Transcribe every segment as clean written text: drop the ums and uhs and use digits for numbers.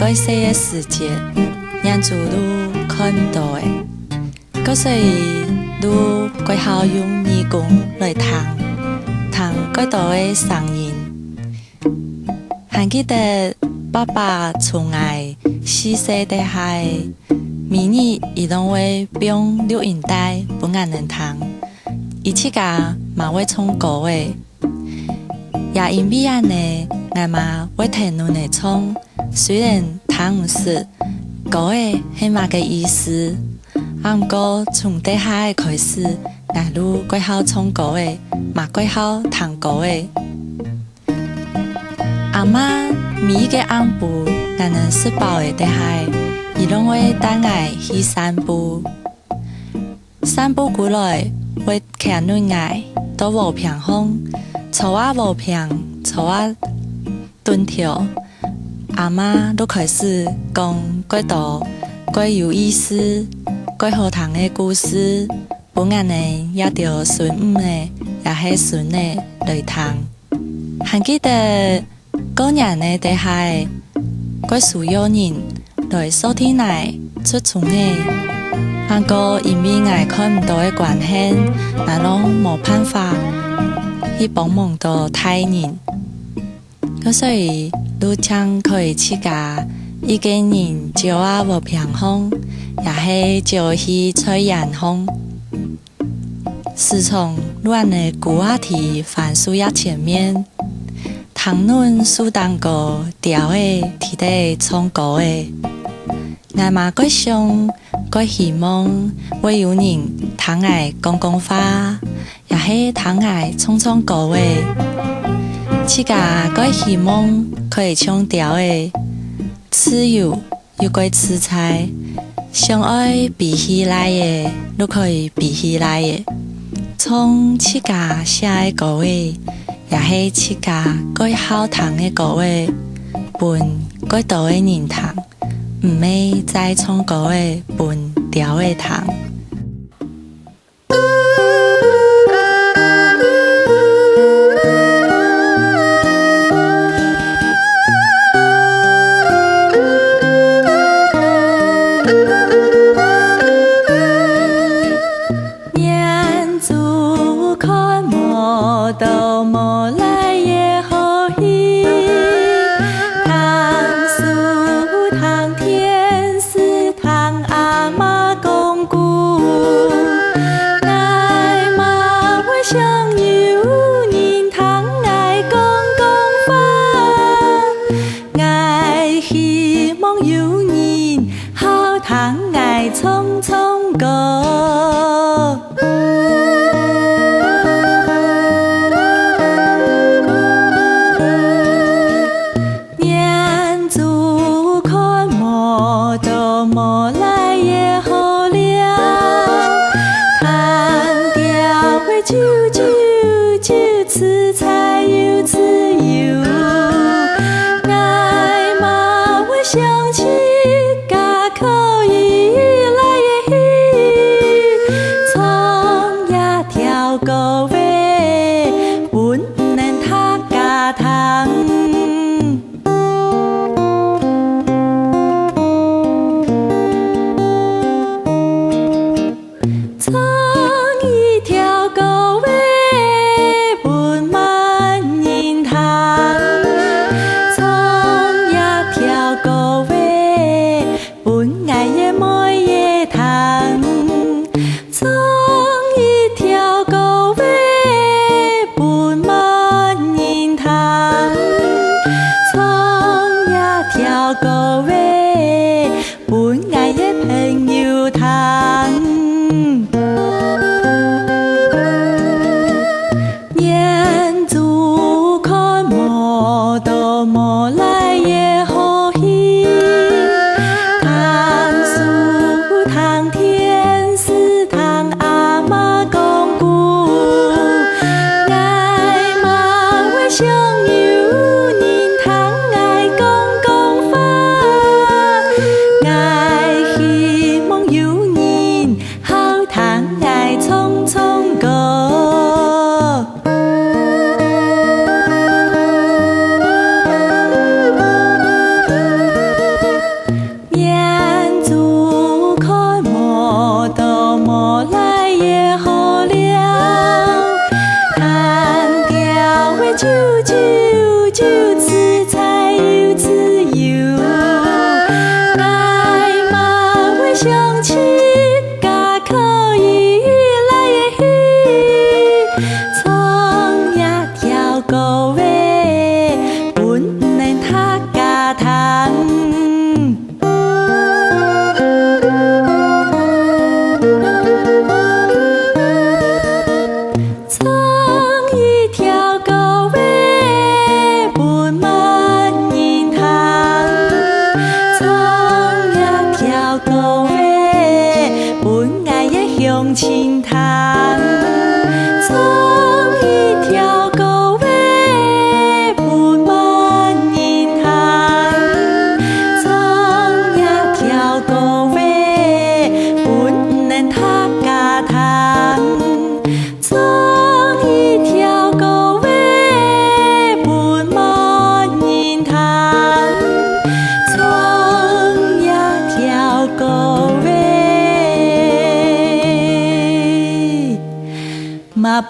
改写的世界，让主路看唔到的。嗰所以，路改好用义工来听改道的声音。还记得爸爸从爱4岁的海，每日伊拢会编录音带俾俺能听，伊自家嘛会唱歌的。也因为安尼，俺嘛会听侬来唱，虽然听唔识歌的是嘛个意思，不过从底下开始，俺路改好唱歌的，嘛改好听歌的。阿妈每一个暗晡，俺能吃饱的底下，伊拢会带我去散步。散步过来，会看到我到无平风。草啊无平，草啊蹲跳，阿妈都开始讲几多几有意思、几好听的故事，本俺呢也着顺唔的，也是顺的来听。还记得过年的底下，几所有人来收听来出村的，不过因为我看唔到的关系，那拢无办法。去帮忙到大人，所以路上可以自家一个人照啊无平风，也是照去吹阳风。自从乱的古话题翻书页前面，谈论苏当歌调的提得唱歌的，俺嘛改想改希望会有人听爱讲讲话。也是听爱唱唱歌的，自家改希望可以唱调的，自由又改自在，想爱比起来的，都可以比起来的。唱自家写的歌的，也是自家改好听的歌的，伴改多的人听，唔係再唱歌的伴调的聽。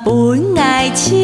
本爱情。